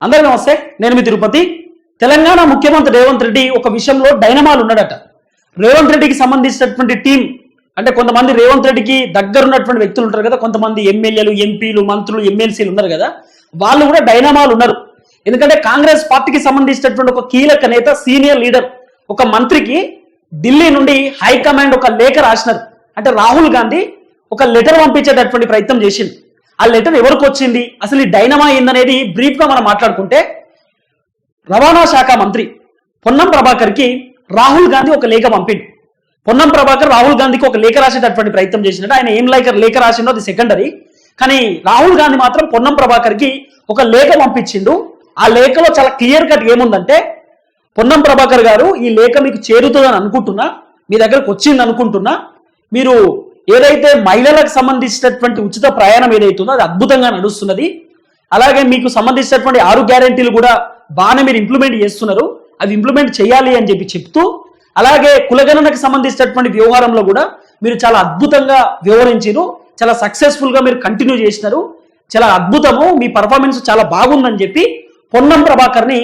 అందరికీ నమస్తే. నేను మీ తిరుపతి. తెలంగాణ ముఖ్యమంత్రి రేవంత్ రెడ్డి ఒక విషయంలో డైనమాల్ ఉన్నాడట. రేవంత్ రెడ్డికి సంబంధించినటువంటి టీం అంటే కొంతమంది రేవంత్ రెడ్డికి దగ్గరున్నటువంటి వ్యక్తులు ఉంటారు కదా, కొంతమంది ఎమ్మెల్యేలు, ఎంపీలు, మంత్రులు, ఎమ్మెల్సీలు ఉన్నారు కదా, వాళ్ళు కూడా డైనమాల్ ఉన్నారు. ఎందుకంటే కాంగ్రెస్ పార్టీకి సంబంధించినటువంటి ఒక కీలక నేత, సీనియర్ లీడర్, ఒక మంత్రికి ఢిల్లీ నుండి హైకమాండ్ ఒక లేఖ రాసినారు. అంటే రాహుల్ గాంధీ ఒక లెటర్ పంపించేటటువంటి ప్రయత్నం చేసింది. ఆ లెటర్ ఎవరికి వచ్చింది, అసలు ఈ డైనమా ఏందనేది బ్రీఫ్ గా మనం మాట్లాడుకుంటే, రవాణా శాఖ మంత్రి పొన్నం ప్రభాకర్ కి రాహుల్ గాంధీ ఒక లేఖ పంపిండు. పొన్నం ప్రభాకర్ రాహుల్ గాంధీకి ఒక లేఖ రాసేటటువంటి ప్రయత్నం చేసినట్టు, ఆయన ఏం లేఖ రాసిండో అది సెకండరీ, కానీ రాహుల్ గాంధీ మాత్రం పొన్నం ప్రభాకర్ కి ఒక లేఖ పంపించిండు. ఆ లేఖలో చాలా క్లియర్ కట్ ఏముందంటే, పొన్నం ప్రభాకర్ గారు, ఈ లేఖ మీకు చేరుతుందని అనుకుంటున్నా, మీ దగ్గరకు వచ్చింది అనుకుంటున్నా, మీరు ఏదైతే మహిళలకు సంబంధించినటువంటి ఉచిత ప్రయాణం ఏదైతుందో అది అద్భుతంగా నడుస్తున్నది, అలాగే మీకు సంబంధించినటువంటి 6 గ్యారెంటీలు కూడా బాగానే మీరు ఇంప్లిమెంట్ చేస్తున్నారు, అవి ఇంప్లిమెంట్ చేయాలి అని చెప్తూ, అలాగే కులగణనకు సంబంధించినటువంటి వ్యవహారంలో కూడా మీరు చాలా అద్భుతంగా వ్యవహరించారు, చాలా సక్సెస్ఫుల్ గా మీరు కంటిన్యూ చేసినారు, చాలా అద్భుతము, మీ పర్ఫార్మెన్స్ చాలా బాగుందని చెప్పి పొన్నం ప్రభాకర్ ని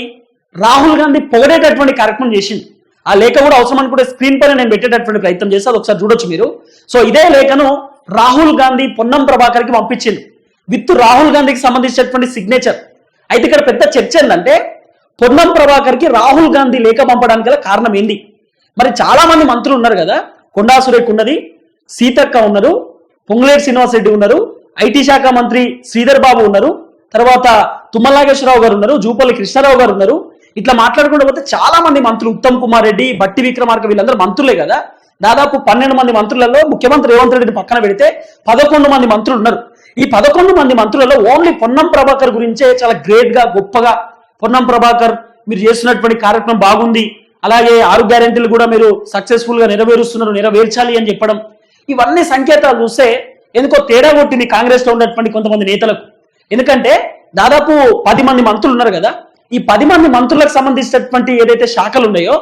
రాహుల్ గాంధీ పొగడేటటువంటి కార్యక్రమం చేసింది. ఆ లేఖ కూడా అవసరం అనుకుంటే స్క్రీన్ పైన నేను పెట్టేటటువంటి ప్రయత్నం చేస్తే అది ఒకసారి చూడొచ్చు మీరు. సో ఇదే లేఖను రాహుల్ గాంధీ పొన్నం ప్రభాకర్ కి పంపించింది విత్ రాహుల్ గాంధీకి సంబంధించినటువంటి సిగ్నేచర్. అయితే ఇక్కడ పెద్ద చర్చ ఏంటంటే, పొన్నం ప్రభాకర్ కి రాహుల్ గాంధీ లేఖ పంపడానికి గల కారణం ఏంది? మరి చాలా మంది మంత్రులు ఉన్నారు కదా, కొండా సురేఖ ఉన్నది, సీతక్క ఉన్నారు, పొంగులేటి శ్రీనివాస్ రెడ్డి ఉన్నారు, ఐటీ శాఖ మంత్రి శ్రీధర్ బాబు ఉన్నారు, తర్వాత తుమ్మల నాగేశ్వరరావు గారు ఉన్నారు, జూపల్లి కృష్ణారావు గారు ఉన్నారు. ఇట్లా మాట్లాడుకుంటూ పోతే చాలా మంది మంత్రులు, ఉత్తమ్ కుమార్ రెడ్డి, బట్టి విక్రమార్క, వీళ్ళందరూ మంత్రులే కదా. దాదాపు 12 మంది మంత్రులలో ముఖ్యమంత్రి రేవంత్ రెడ్డిని పక్కన పెడితే 11 మంది మంత్రులు ఉన్నారు. ఈ 11 మంది మంత్రులలో ఓన్లీ పొన్నం ప్రభాకర్ గురించే చాలా గ్రేట్ గా, గొప్పగా, పొన్నం ప్రభాకర్ మీరు చేస్తున్నటువంటి కార్యక్రమం బాగుంది, అలాగే 6 గ్యారెంటీలు కూడా మీరు సక్సెస్ఫుల్ గా నెరవేరుస్తున్నారు, నెరవేర్చాలి అని చెప్పడం, ఇవన్నీ సంకేతాలు చూస్తే ఎందుకో తేడా కొట్టింది కాంగ్రెస్ లో ఉన్నటువంటి కొంతమంది నేతలకు. ఎందుకంటే దాదాపు 10 మంది మంత్రులు ఉన్నారు కదా, ఈ 10 మంది మంత్రులకు సంబంధించినటువంటి ఏదైతే శాఖలు ఉన్నాయో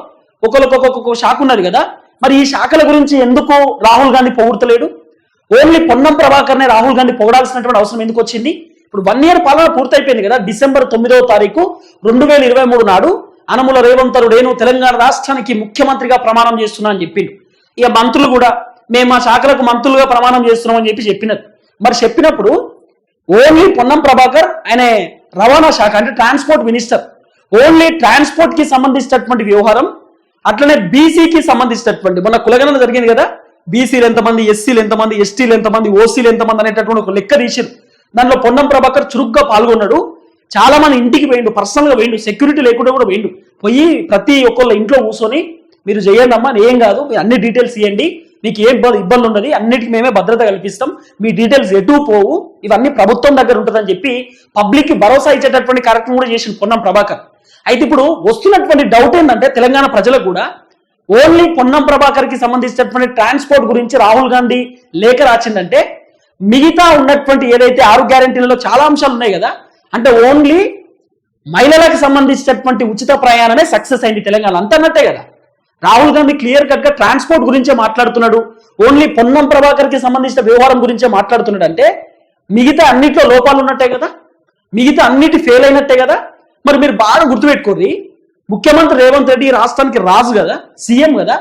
ఒక్కొక్క శాఖ ఉన్నది కదా, మరి ఈ శాఖల గురించి ఎందుకు రాహుల్ గాంధీ పొగుడతలేడు? ఓన్లీ పొన్నం ప్రభాకర్ నే రాహుల్ గాంధీ పొగడాల్సినటువంటి అవసరం ఎందుకు వచ్చింది? ఇప్పుడు 1 ఇయర్ పాలన పూర్తయిపోయింది కదా. డిసెంబర్ 9వ తారీఖు 2023 నాడు అనముల రేవంత్ నేను తెలంగాణ రాష్ట్రానికి ముఖ్యమంత్రిగా ప్రమాణం చేస్తున్నా అని చెప్పిండు. ఇక మంత్రులు కూడా మేము మా శాఖలకు మంత్రులుగా ప్రమాణం చేస్తున్నాం అని చెప్పినారు. మరి చెప్పినప్పుడు ఓన్లీ పొన్నం ప్రభాకర్, ఆయన రవాణా శాఖ అంటే ట్రాన్స్పోర్ట్ మినిస్టర్, ఓన్లీ ట్రాన్స్పోర్ట్ కి సంబంధించినటువంటి వ్యవహారం, అట్లనే బీసీకి సంబంధించినటువంటి, మొన్న కులగణన జరిగింది కదా, బీసీలు ఎంతమంది, ఎస్సీలు ఎంతమంది, ఎస్టీలు ఎంతమంది, ఓసీలు ఎంతమంది అనేటటువంటి ఒక లెక్క తీసిరు. దానిలో పొన్నం ప్రభాకర్ చురుగ్గా పాల్గొన్నాడు. చాలా మంది ఇంటికి పోయిండు, పర్సనల్ గా పోయిండు, సెక్యూరిటీ లేకుండా కూడా పోయిండు. పోయి ప్రతి ఒక్కళ్ళ ఇంట్లో కూర్చొని మీరు చేయండి అమ్మా, ఏం కాదు, మీరు అన్ని డీటెయిల్స్ ఇవ్వండి, మీకు ఏం ఇబ్బంది ఉండదు, అన్నిటికీ మేమే భద్రత కల్పిస్తాం, మీ డీటెయిల్స్ ఎటు పోవు, ఇవన్నీ ప్రభుత్వం దగ్గర ఉంటుందని చెప్పి పబ్లిక్ కి భరోసా ఇచ్చేటటువంటి కార్యక్రమం కూడా చేసిండు పొన్నం ప్రభాకర్. అయితే ఇప్పుడు వస్తున్నటువంటి డౌట్ ఏంటంటే, తెలంగాణ ప్రజలకు కూడా ఓన్లీ పొన్నం ప్రభాకర్ కి సంబంధించినటువంటి ట్రాన్స్పోర్ట్ గురించి రాహుల్ గాంధీ లేఖ రాసిందంటే, మిగతా ఉన్నటువంటి ఏదైతే 6 గ్యారెంటీలలో చాలా అంశాలు ఉన్నాయి కదా, అంటే ఓన్లీ మహిళలకు సంబంధించినటువంటి ఉచిత ప్రయాణమే సక్సెస్ అయింది తెలంగాణ అంతన్నట్టే కదా. రాహుల్ గాంధీ క్లియర్ కట్ గా ట్రాన్స్పోర్ట్ గురించే మాట్లాడుతున్నాడు, ఓన్లీ పొన్నం ప్రభాకర్ కి సంబంధించిన వ్యవహారం గురించే మాట్లాడుతున్నాడు. అంటే మిగతా అన్నిట్లో లోపాలు ఉన్నట్టే కదా, మిగతా అన్నిటి ఫెయిల్ అయినట్టే కదా. మరి మీరు బాగా గుర్తుపెట్టుకోర్రి, ముఖ్యమంత్రి రేవంత్ రెడ్డి రాష్ట్రానికి రాజు కదా, సీఎం కదా,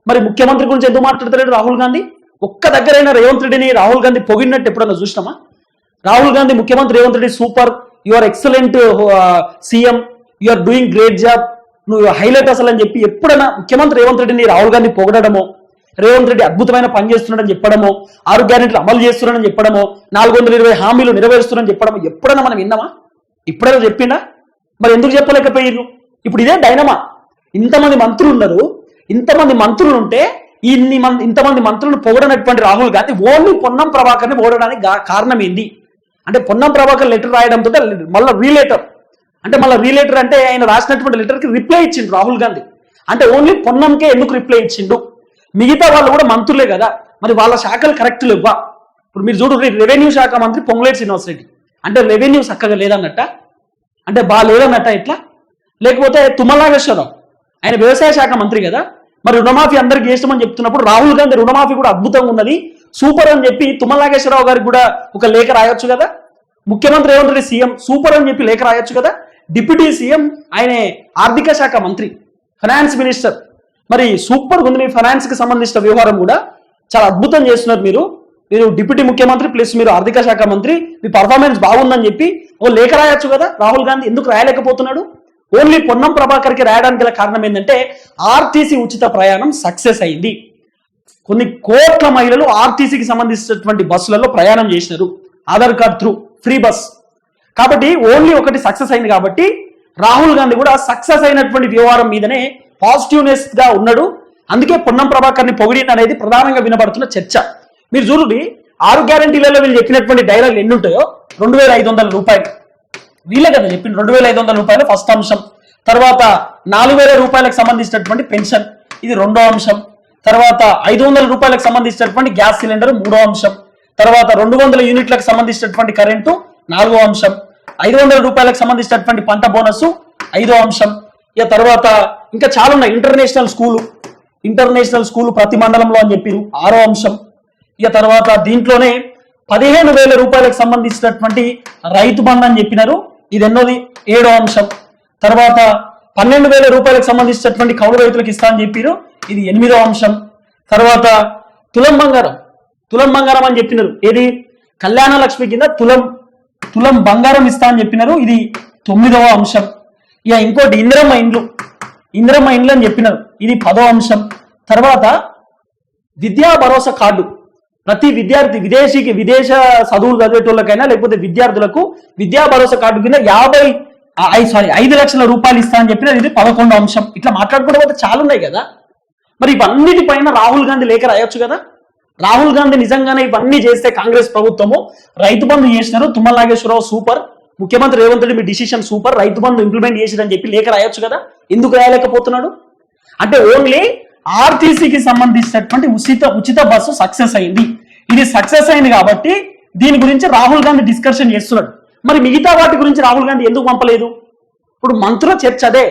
మరి ముఖ్యమంత్రి గురించి ఎందుకు మాట్లాడతలేడు రాహుల్ గాంధీ? ఒక్క దగ్గరైనా రేవంత్ రెడ్డిని రాహుల్ గాంధీ పొగిడినట్టు ఎప్పుడన్నా చూసినామా? రాహుల్ గాంధీ ముఖ్యమంత్రి Revanth Reddy super, you are excellent CM, you are doing great job, నువ్వు హైలైట్ అసలు అని చెప్పి ఎప్పుడైనా ముఖ్యమంత్రి రేవంత్ రెడ్డిని రాహుల్ గాంధీ పొగడమో, రేవంత్ రెడ్డి అద్భుతమైన పని చేస్తున్నాడని చెప్పడమో, 6 గ్యారెంటీలు అమలు చేస్తున్నాడని చెప్పడమో, 420 హామీలు నెరవేరుస్తున్నాడని చెప్పడమో ఎప్పుడైనా మనం విన్నామా? ఇప్పుడైనా చెప్పిండా? మరి ఎందుకు చెప్పలేకపోయారు? ఇప్పుడు ఇదే డైనమా. ఇంతమంది మంత్రులు ఉన్నారు, ఇంతమంది మంత్రులు ఉంటే ఇంతమంది మంత్రులను పొగడనటువంటి రాహుల్ గాంధీ ఓన్లీ పొన్నం ప్రభాకర్ని పొగడడానికి కారణం ఏంది? అంటే పొన్నం ప్రభాకర్ లెటర్ రాయడంతో మళ్ళీ రీలేటర్ అంటే ఆయన రాసినటువంటి లెటర్ కి రిప్లై ఇచ్చిండు రాహుల్ గాంధీ. అంటే ఓన్లీ పొన్నంకే ఎందుకు రిప్లై ఇచ్చిండు? మిగతా వాళ్ళు కూడా మంత్రులే కదా, మరి వాళ్ళ శాఖలు కరెక్ట్ లేవా? ఇప్పుడు మీరు చూడు, రెవెన్యూ శాఖ మంత్రి పొంగులేటి శ్రీనివాస్ రెడ్డి అంటే రెవెన్యూ చక్కగా లేదన్నట్ట, అంటే బాగా లేదన్నట్ట ఇట్లా. లేకపోతే తుమ్మల నాగేశ్వరరావు, ఆయన వ్యవసాయ శాఖ మంత్రి కదా, మరి రుణమాఫీ అందరికి చేస్తామని చెప్తున్నప్పుడు రాహుల్ గాంధీ రుణమాఫీ కూడా అద్భుతంగా ఉన్నది, సూపర్ అని చెప్పి తుమ్మల నాగేశ్వరరావు గారికి కూడా ఒక లేఖ రాయొచ్చు కదా. ముఖ్యమంత్రి రేవంత్ రెడ్డి సీఎం సూపర్ అని చెప్పి లేఖ రాయొచ్చు కదా. డిప్యూటీ సీఎం, ఆయన ఆర్థిక శాఖ మంత్రి, ఫైనాన్స్ మినిస్టర్. మరి సూపర్ ఉంది మీ ఫైనాన్స్ కి సంబంధించిన వ్యవహారం కూడా చాలా అద్భుతం చేస్తున్నారు మీరు డిప్యూటీ ముఖ్యమంత్రి ప్లస్ మీరు ఆర్థిక శాఖ మంత్రి, మీ పర్ఫార్మెన్స్ బాగుందని చెప్పి ఓ లేఖ రాయొచ్చు కదా రాహుల్ గాంధీ, ఎందుకు రాయలేకపోతున్నాడు? ఓన్లీ పొన్నం ప్రభాకర్ కి రాయడానికి గల కారణం ఏంటంటే ఆర్టీసీ ఉచిత ప్రయాణం సక్సెస్ అయింది. కొన్ని కోట్ల మహిళలు ఆర్టీసీకి సంబంధించినటువంటి బస్సులలో ప్రయాణం చేసినారు, Aadhaar card through free bus. కాబట్టి ఓన్లీ ఒకటి సక్సెస్ అయింది కాబట్టి రాహుల్ గాంధీ కూడా సక్సెస్ అయినటువంటి వ్యవహారం మీదనే పాజిటివ్నెస్ గా ఉన్నాడు. అందుకే పొన్నం ప్రభాకర్ ని పొగిడిన అనేది ప్రధానంగా వినబడుతున్న చర్చ. మీరు చూడండి 6 గ్యారంటీలలో వీళ్ళు చెప్పినటువంటి డైలాగులు ఎన్ని ఉంటాయో. 2500 రూపాయలు వీళ్ళే కదా చెప్పింది, 2500 రూపాయలు ఫస్ట్ అంశం. తర్వాత 4000 రూపాయలకు సంబంధించినటువంటి పెన్షన్, ఇది రెండో అంశం. తర్వాత 500 రూపాయలకు సంబంధించినటువంటి గ్యాస్ సిలిండర్ మూడో అంశం. తర్వాత 200 యూనిట్లకు సంబంధించినటువంటి కరెంటు నాలుగో అంశం. 500 రూపాయలకు సంబంధించినటువంటి పంట బోనస్ ఐదో అంశం. ఇక తర్వాత ఇంకా చాలా ఉన్నాయి. ఇంటర్నేషనల్ స్కూలు ప్రతి మండలంలో అని చెప్పారు ఆరో అంశం. ఇక తర్వాత దీంట్లోనే 15,000 రూపాయలకు సంబంధించినటువంటి రైతు బంధు అని చెప్పినారు, ఇది ఎన్నోది ఏడో అంశం. తర్వాత 12,000 రూపాయలకు సంబంధించినటువంటి కౌలు రైతులకు ఇస్తా అని చెప్పారు, ఇది ఎనిమిదో అంశం. తర్వాత తులం బంగారం అని చెప్పినారు, ఏది కళ్యాణ లక్ష్మి కింద తులం బంగారం ఇస్తా అని చెప్పినారు, ఇది 9వ అంశం. ఇక ఇంకోటి ఇందిరమ్మ ఇండ్లు అని చెప్పినారు, ఇది 10వ అంశం. తర్వాత విద్యా భరోసా కార్డు, ప్రతి విద్యార్థి విదేశ చదువులు చదివేటోళ్ళకైనా లేకపోతే విద్యార్థులకు విద్యా భరోసా కార్డు కింద 5 లక్షల రూపాయలు ఇస్తా అని చెప్పిన, ఇది 11వ అంశం. ఇట్లా మాట్లాడుకుంటే పోతే చాలా ఉన్నాయి కదా. మరి ఇవన్నిటిపైన రాహుల్ గాంధీ లేఖ రాయొచ్చు కదా. రాహుల్ గాంధీ నిజంగానే ఇవన్నీ చేస్తే కాంగ్రెస్ ప్రభుత్వము రైతు బంధు చేసినారు, తుమ్మల నాగేశ్వరరావు సూపర్, ముఖ్యమంత్రి రేవంత్ రెడ్డి మీ decision super, Rythu Bandhu implement చేసిరని చెప్పి లేఖ రాయొచ్చు కదా. ఎందుకు రాయలేకపోతున్నాడు అంటే ఓన్లీ ఆర్టీసీకి సంబంధించినటువంటి ఉచిత బస్సు సక్సెస్ అయింది, ఇది సక్సెస్ అయింది కాబట్టి దీని గురించి రాహుల్ గాంధీ డిస్కషన్ చేస్తున్నాడు. మరి మిగతా వాటి గురించి రాహుల్ గాంధీ ఎందుకు పంపలేదు? ఇప్పుడు మంత్రుల చర్చ అదే.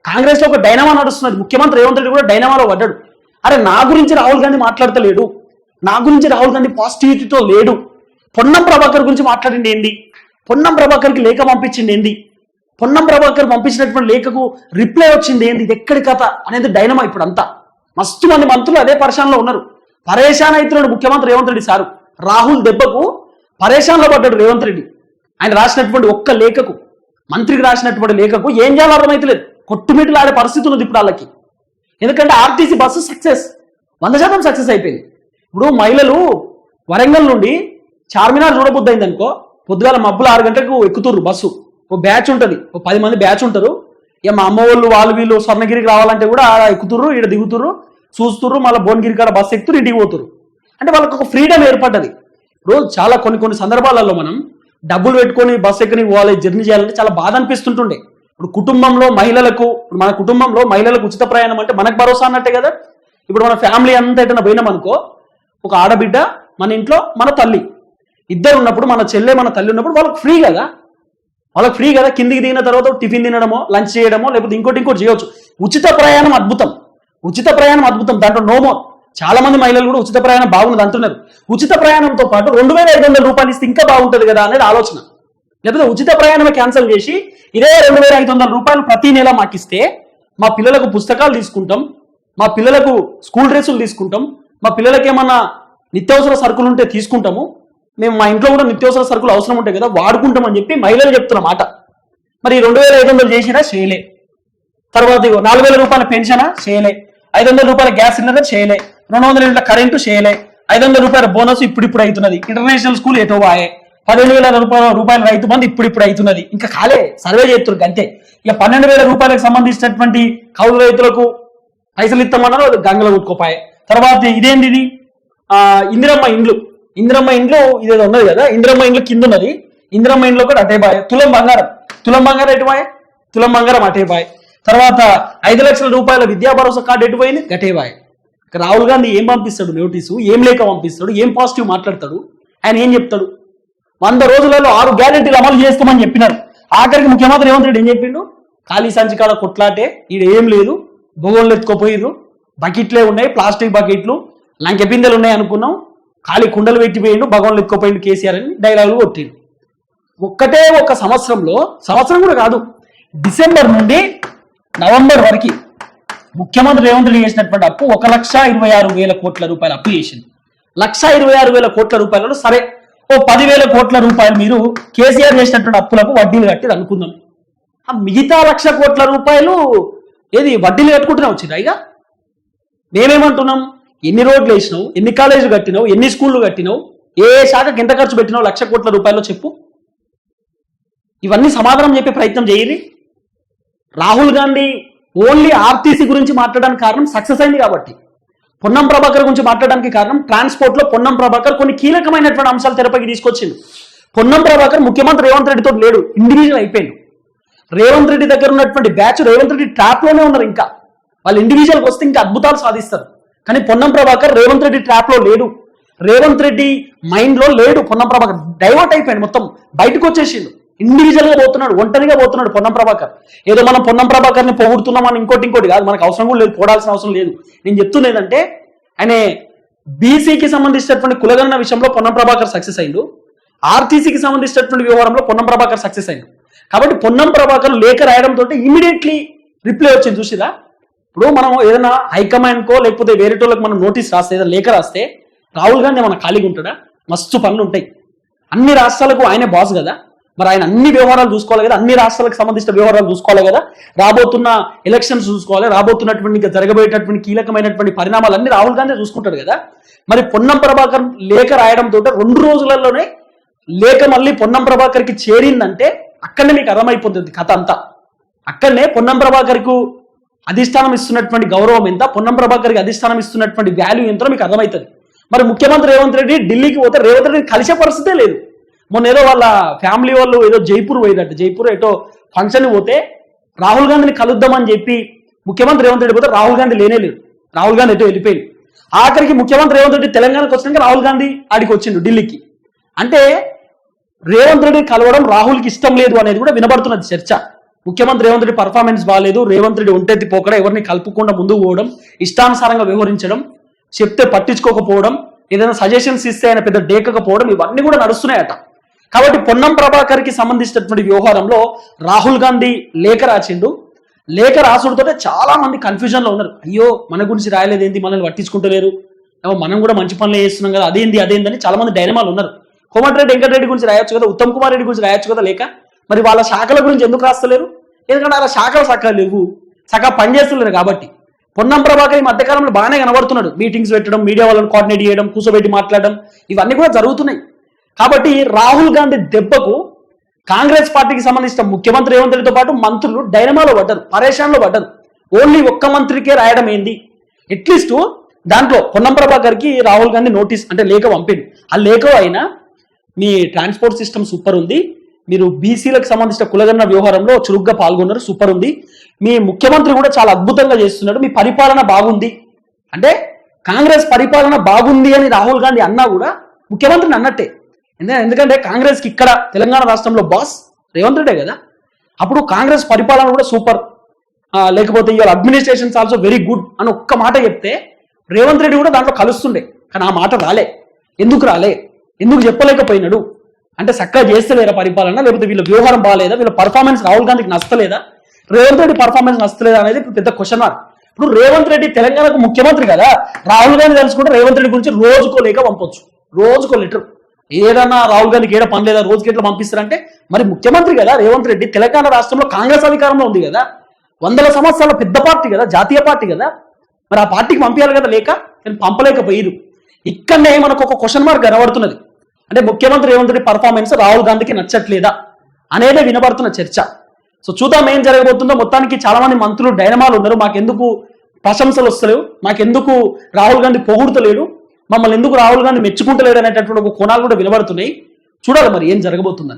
కాంగ్రెస్ లో ఒక డైనమా నడుస్తున్నది, ముఖ్యమంత్రి రేవంత్ రెడ్డి కూడా డైనమాలో పడ్డాడు. అరే నా గురించి రాహుల్ గాంధీ మాట్లాడతలేడు, నా గురించి రాహుల్ గాంధీ పాజిటివిటీతో లేడు, పొన్నం ప్రభాకర్ గురించి మాట్లాడింది ఏంది, పొన్నం ప్రభాకర్కి లేఖ పంపించింది ఏంది, పొన్నం ప్రభాకర్ పంపించినటువంటి లేఖకు రిప్లై వచ్చింది ఏంది, ఇది ఎక్కడి కథ అనేది డైనమా. ఇప్పుడు అంతా మస్తు మంది మంత్రులు అదే పరేషాన్లో ఉన్నారు. పరేషాన్ అవుతున్నాడు ముఖ్యమంత్రి రేవంత్ రెడ్డి సారు. రాహుల్ దెబ్బకు పరేషాన్లో పడ్డాడు రేవంత్ రెడ్డి. ఆయన రాసినటువంటి ఒక్క లేఖకు, మంత్రికి రాసినటువంటి లేఖకు ఏం చేయాలో అర్థమైతలేదు, కొట్టుమిట్లు ఆడే పరిస్థితి ఉన్నది ఇప్పుడు వాళ్ళకి. ఎందుకంటే ఆర్టీసీ బస్సు సక్సెస్ 100% సక్సెస్ అయిపోయింది. ఇప్పుడు మహిళలు వరంగల్ నుండి చార్మినార్ చూడబుద్ది అయింది అనుకో, పొద్దుగాల మబ్బులు 6 గంటలకు ఎక్కుతుర్రు బస్సు, ఓ బ్యాచ్ ఉంటుంది, ఓ 10 మంది బ్యాచ్ ఉంటారు. ఇక మా అమ్మ వాళ్ళు వీళ్ళు స్వర్ణగిరికి రావాలంటే కూడా ఎక్కుతుర్రు, ఇక్కడ దిగుతుర్రు, చూస్తుర్రు, మళ్ళీ భువనగిరి కాడ బస్సు ఎక్కుతురు, ఇంటికి పోతురు. అంటే వాళ్ళకి ఒక ఫ్రీడమ్ ఏర్పడ్డది. ఇప్పుడు చాలా కొన్ని సందర్భాలలో మనం డబ్బులు పెట్టుకొని బస్సు ఎక్కని పోవాలి, జర్నీ చేయాలంటే చాలా బాధ అనిపిస్తుంటుండే. ఇప్పుడు కుటుంబంలో మహిళలకు, మన కుటుంబంలో మహిళలకు ఉచిత ప్రయాణం అంటే మనకు భరోసా అన్నట్టే కదా. ఇప్పుడు మన ఫ్యామిలీ అంతా ఎటైనా పోయినాం అనుకో, ఒక ఆడబిడ్డ మన ఇంట్లో మన తల్లి ఇద్దరు ఉన్నప్పుడు, మన చెల్లె మన తల్లి ఉన్నప్పుడు వాళ్ళకి ఫ్రీ కదా. కిందికి దిగిన తర్వాత టిఫిన్ తినడమో, లంచ్ చేయడమో, లేకపోతే ఇంకోటి చేయొచ్చు. ఉచిత ప్రయాణం అద్భుతం, దాంట్లో నోమో. చాలా మంది మహిళలు కూడా ఉచిత ప్రయాణం బాగుంది అంటున్నారు. ఉచిత ప్రయాణంతో పాటు 2500 రూపాయలు ఇస్తే ఇంకా బాగుంటుంది కదా అనేది ఆలోచన. లేకపోతే ఉచిత ప్రయాణమే క్యాన్సిల్ చేసి ఇదే 2500 రూపాయలు ప్రతి నెల మాకిస్తే మా పిల్లలకు పుస్తకాలు తీసుకుంటాం, మా పిల్లలకు స్కూల్ డ్రెస్సులు తీసుకుంటాం, మా పిల్లలకి ఏమన్నా నిత్యావసర సరుకులు ఉంటే తీసుకుంటాము, మేము మా ఇంట్లో కూడా నిత్యావసర సరుకులు అవసరం ఉంటాయి కదా వాడుకుంటామని చెప్పి మహిళలు చెప్తున్న మాట. మరి 2500 చేసినా చేయలే. తర్వాత 4000 రూపాయల పెన్షనా చేయలే, 500 రూపాయల గ్యాస్ సిలిండర్ చేయలే, 200 యూనిట్ల కరెంటు చేయలే, 500 రూపాయల బోనస్ ఇప్పుడు అవుతున్నది, ఇంటర్నేషనల్ స్కూల్ ఎటో వాయే, 15,000 రూపాయల రైతు బంధు ఇప్పుడు అవుతున్నది, ఇంకా కాలే సర్వే చేస్తున్నారు అంతే. ఇక 12,000 రూపాయలకు సంబంధించినటువంటి కౌలు రైతులకు పైసలు ఇస్తామన్నారు, గంగలో కొట్టుకోపాయే. తర్వాత ఇదేంటిది ఇందిరమ్మ ఇండ్లు ఇదేదో ఉన్నది కదా, ఇందిరమ్మ ఇండ్లు కింద ఉన్నది, ఇందిరమ్మ ఇండ్లు కూడా అటే బాయ్. తులం బంగారం ఎటు బాయ్, తులం బంగారం అటే బాయ్. తర్వాత 5 లక్షల రూపాయల విద్యా భరోసా కార్డు ఎటు పోయింది, గటే బాయ్. రాహుల్ గాంధీ ఏం పంపిస్తాడు నోటీసు, ఏం లేఖ పంపిస్తాడు, ఏం పాజిటివ్ మాట్లాడతాడు, ఆయన ఏం చెప్తాడు? 100 రోజులలో 6 గ్యారెంటీలు అమలు చేస్తామని చెప్పినారు. ఆఖరికి ముఖ్యమంత్రి రేవంత్ రెడ్డి ఏం చెప్పిండు, ఖాళీ సంచికాల కొట్లాటే, ఈడ ఏం లేదు, భూగోళ్ళు ఎత్తుకోపోయిర్రు, బకెట్లే ఉన్నాయి, ప్లాస్టిక్ బకెట్లు, లంకె బిందెలు ఉన్నాయి అనుకున్నాం, ఖాళీ కుండలు పెట్టిపోయిండు, భగవాన్లు ఎత్తుకోపోయిండు కేసీఆర్ అని డైలాగులు కొట్టిండు. ఒక్క సంవత్సరం కూడా కాదు, డిసెంబర్ నుండి నవంబర్ వరకు ముఖ్యమంత్రి రేవంత్ రెడ్డి చేసినటువంటి అప్పు 1,26,000 కోట్ల రూపాయలు అప్పు చేసింది. 1,26,000 కోట్ల రూపాయలలో సరే ఓ 10,000 కోట్ల రూపాయలు మీరు కేసీఆర్ చేసినటువంటి అప్పులకు వడ్డీలు కట్టి అనుకుందాం. ఆ మిగతా 1,00,000 కోట్ల రూపాయలు ఏది వడ్డీలు కట్టుకుంటూనే వచ్చింది. ఇక మేమేమంటున్నాం, ఎన్ని రోడ్లు వేసినావు, ఎన్ని కాలేజీలు కట్టినావు, ఎన్ని స్కూళ్ళు కట్టినావు, ఏ శాఖకి ఎంత ఖర్చు పెట్టినావు 1,00,000 కోట్ల రూపాయలు చెప్పు. ఇవన్నీ సమాధానం చెప్పే ప్రయత్నం చేయరి. రాహుల్ గాంధీ ఓన్లీ ఆర్టీసీ గురించి మాట్లాడడానికి కారణం సక్సెస్ అయింది కాబట్టి, పొన్నం ప్రభాకర్ గురించి మాట్లాడడానికి కారణం ట్రాన్స్పోర్ట్ లో పొన్నం ప్రభాకర్ కొన్ని కీలకమైనటువంటి అంశాలు తెరపైకి తీసుకొచ్చింది. పొన్నం ప్రభాకర్ ముఖ్యమంత్రి రేవంత్ రెడ్డితో లేడు, ఇండివిజువల్ అయిపోయింది. రేవంత్ రెడ్డి దగ్గర ఉన్నటువంటి బ్యాచ్ రేవంత్ రెడ్డి ట్రాప్ లోనే ఉన్నారు. ఇంకా వాళ్ళు ఇండివిజువల్కి వస్తే ఇంకా అద్భుతాలు సాధిస్తారు. కానీ పొన్నం ప్రభాకర్ రేవంత్ రెడ్డి ట్రాప్ లో లేడు, రేవంత్ రెడ్డి మైండ్ లో లేడు. పొన్నం ప్రభాకర్ డైవర్ట్ అయిపోయింది, మొత్తం బయటకు వచ్చేసిండు. ఇండివిజువల్ గా పోతున్నాడు, ఒంటరిగా పోతున్నాడు పొన్నం ప్రభాకర్. ఏదో మనం పొన్నం ప్రభాకర్ ని పొగుడుతున్నామని ఇంకోటి కాదు, మనకు అవసరం కూడా లేదు, పోడాల్సిన అవసరం లేదు. నేను చెప్తున్నది ఏంటంటే ఆయన బీసీకి సంబంధించినటువంటి కులగణన విషయంలో పొన్నం ప్రభాకర్ సక్సెస్ అయిండు, ఆర్టీసీకి సంబంధించినటువంటి వ్యవహారంలో పొన్నం ప్రభాకర్ సక్సెస్ అయిండు. కాబట్టి పొన్నం ప్రభాకర్ లేఖ రాయడంతో ఇమీడియట్లీ రిప్లై వచ్చింది. చూసిరా, ఇప్పుడు మనం ఏదైనా హైకమాండ్ కో లేకపోతే వేరేటోళ్ళకి మనం నోటీస్ రాస్తే, ఏదైనా లేఖ రాస్తే రాహుల్ గాంధీ మన ఖాళీగా ఉంటాడా? మస్తు పనులు ఉంటాయి. అన్ని రాష్ట్రాలకు ఆయనే బాస్ కదా, మరి ఆయన అన్ని వ్యవహారాలు చూసుకోవాలి కదా, అన్ని రాష్ట్రాలకు సంబంధించిన వ్యవహారాలు చూసుకోవాలి కదా, రాబోతున్న ఎలక్షన్స్ చూసుకోవాలి, రాబోతున్నటువంటి జరగబోయేటటువంటి కీలకమైనటువంటి పరిణామాలన్నీ రాహుల్ గాంధీ చూసుకుంటాడు కదా. మరి పొన్నం ప్రభాకర్ లేఖ రాయడంతో 2 రోజులలోనే లేఖ మళ్ళీ పొన్నం ప్రభాకర్కి చేరిందంటే అక్కడనే మీకు అర్థమైపోతుంది కథ అంతా. అక్కడనే పొన్నం ప్రభాకర్కు అధిష్టానం ఇస్తున్నటువంటి గౌరవం ఎంత, పొన్నం ప్రభాకర్కి అధిష్టానం ఇస్తున్నటువంటి వాల్యూ ఎంతో మీకు అర్థమవుతుంది. మరి ముఖ్యమంత్రి రేవంత్ రెడ్డి ఢిల్లీకి పోతే రేవంత్ రెడ్డిని కలిసే పరిస్థితే లేదు. మొన్న ఏదో వాళ్ళ ఫ్యామిలీ వాళ్ళు ఏదో జైపూర్ పోయేదట, జైపూర్ ఏటో ఫంక్షన్ పోతే రాహుల్ గాంధీని కలుద్దామని చెప్పి ముఖ్యమంత్రి రేవంత్ రెడ్డి పోతే రాహుల్ గాంధీ లేనే లేదు, రాహుల్ గాంధీ ఎటో వెళ్ళిపోయింది. ఆఖరికి ముఖ్యమంత్రి రేవంత్ రెడ్డి తెలంగాణకు వచ్చినాక రాహుల్ గాంధీ ఆడికి వచ్చిండు ఢిల్లీకి. అంటే రేవంత్ రెడ్డి కలవడం రాహుల్కి ఇష్టం లేదు అనేది కూడా వినబడుతున్నది చర్చ. ముఖ్యమంత్రి రేవంత్ రెడ్డి పర్ఫార్మెన్స్ బాగాలేదు, రేవంత్ రెడ్డి ఒంటెత్తి పోకడ, ఎవరిని కలుపుకుండా ముందుకు పోవడం, ఇష్టానుసారంగా వ్యవహరించడం, చెప్తే పట్టించుకోకపోవడం, ఏదైనా సజెషన్స్ ఇస్తే ఆయన పెద్ద డేకపోవడం, ఇవన్నీ కూడా నడుస్తున్నాయట. కాబట్టి పొన్నం ప్రభాకర్కి సంబంధించినటువంటి వ్యవహారంలో రాహుల్ గాంధీ లేఖ రాసిండు. లేఖ రాసుడితో చాలా మంది కన్ఫ్యూజన్ లో ఉన్నారు. అయ్యో మన గురించి రాయలేదు ఏంటి, మనల్ని పట్టించుకుంటలేరు, మనం కూడా మంచి పనులు చేస్తున్నాం కదా, అదేందని చాలా మంది డైనమాలు ఉన్నారు. కోమటిరెడ్డి వెంకటరెడ్డి గురించి రాయొచ్చు కదా, ఉత్తమ్ కుమార్ రెడ్డి గురించి రాయొచ్చు కదా లేక. మరి వాళ్ళ శాఖల గురించి ఎందుకు రాస్తలేరు? ఎందుకంటే వాళ్ళ శాఖలు సక్కగా లేవు, సక్కగా పనిచేస్తలేరు. కాబట్టి పొన్నం ప్రభాకర్ ఈ మధ్యకాలంలో బాగానే కనబడుతున్నాడు, మీటింగ్స్ పెట్టడం, మీడియా వాళ్ళని కోఆర్డినేట్ చేయడం, కూర్చోబెట్టి మాట్లాడడం, ఇవన్నీ కూడా జరుగుతున్నాయి. కాబట్టి రాహుల్ గాంధీ దెబ్బకు కాంగ్రెస్ పార్టీకి సంబంధించిన ముఖ్యమంత్రి రేవంత్ రెడ్డితో పాటు మంత్రులు డైనమాలో పడ్డారు, పరేషాన్లో పడ్డారు. ఓన్లీ ఒక్క మంత్రికే రాయడం ఏంది? అట్లీస్ట్ దాంట్లో పొన్నం ప్రభాకర్కి రాహుల్ గాంధీ నోటీస్ అంటే లేఖ పంపింది. ఆ లేఖ అయినా మీ ట్రాన్స్పోర్ట్ సిస్టమ్ సూపర్ ఉంది, మీరు బీసీలకు సంబంధించిన కులగణన వ్యవహారంలో చురుగ్గా పాల్గొన్నారు, సూపర్ ఉంది, మీ ముఖ్యమంత్రి కూడా చాలా అద్భుతంగా చేస్తున్నాడు, మీ పరిపాలన బాగుంది అంటే కాంగ్రెస్ పరిపాలన బాగుంది అని రాహుల్ గాంధీ అన్నా కూడా ముఖ్యమంత్రిని అన్నట్టే. ఎందుకంటే కాంగ్రెస్కి ఇక్కడ తెలంగాణ రాష్ట్రంలో బాస్ రేవంత్ రెడ్డే కదా. అప్పుడు కాంగ్రెస్ పరిపాలన కూడా సూపర్, లేకపోతే ఇవాళ అడ్మినిస్ట్రేషన్స్ ఆల్సో వెరీ గుడ్ అని ఒక్క మాట చెప్తే రేవంత్ రెడ్డి కూడా దాంట్లో కలుస్తుండే. కానీ ఆ మాట రాలే. ఎందుకు చెప్పలేకపోయినాడు అంటే చక్కగా చేస్తలేరా పరిపాలన, లేకపోతే వీళ్ళ వ్యవహారం బాగాలేదా, వీళ్ళ పర్ఫార్మెన్స్ రాహుల్ గాంధీకి నచ్చలేదా, రేవంత్ రెడ్డి పర్ఫార్మెన్స్ నచ్చలేదా అనేది పెద్ద క్వశ్చన్ మార్క్. ఇప్పుడు రేవంత్ రెడ్డి తెలంగాణకు ముఖ్యమంత్రి కదా, రాహుల్ గాంధీ తెలుసుకుంటే రేవంత్ రెడ్డి గురించి రోజుకో లేక పంపొచ్చు, రోజుకో లెటర్. ఏదన్నా రాహుల్ గాంధీకి ఏడ పని లేదా, రోజుకి ఎట్లా పంపిస్తారంటే మరి ముఖ్యమంత్రి కదా రేవంత్ రెడ్డి, తెలంగాణ రాష్ట్రంలో కాంగ్రెస్ అధికారంలో ఉంది కదా, 100 సంవత్సరాల పెద్ద పార్టీ కదా, జాతీయ పార్టీ కదా, మరి ఆ పార్టీకి పంపించాలి కదా లేక, నేను పంపలేకపోయారు. ఇక్కడనే మనకు ఒక క్వశ్చన్ మార్క్ కనబడుతున్నది. అంటే ముఖ్యమంత్రి రేవంత్ రెడ్డి పర్ఫార్మెన్స్ రాహుల్ గాంధీకి నచ్చట్లేదా అనేదే వినబడుతున్న చర్చ. సో చూద్దాం ఏం జరగబోతుందో. మొత్తానికి చాలా మంది మంత్రులు డైనమాలు ఉన్నారు, మాకెందుకు ప్రశంసలు వస్తలేవు, మాకెందుకు రాహుల్ గాంధీ పొగుడుతలేడు, మమ్మల్ని ఎందుకు రాహుల్ గాంధీ మెచ్చుకుంటలేడు అనేటటువంటి ఒక కోణాలు కూడా వినబడుతున్నాయి. చూడాలి మరి ఏం జరగబోతుందని.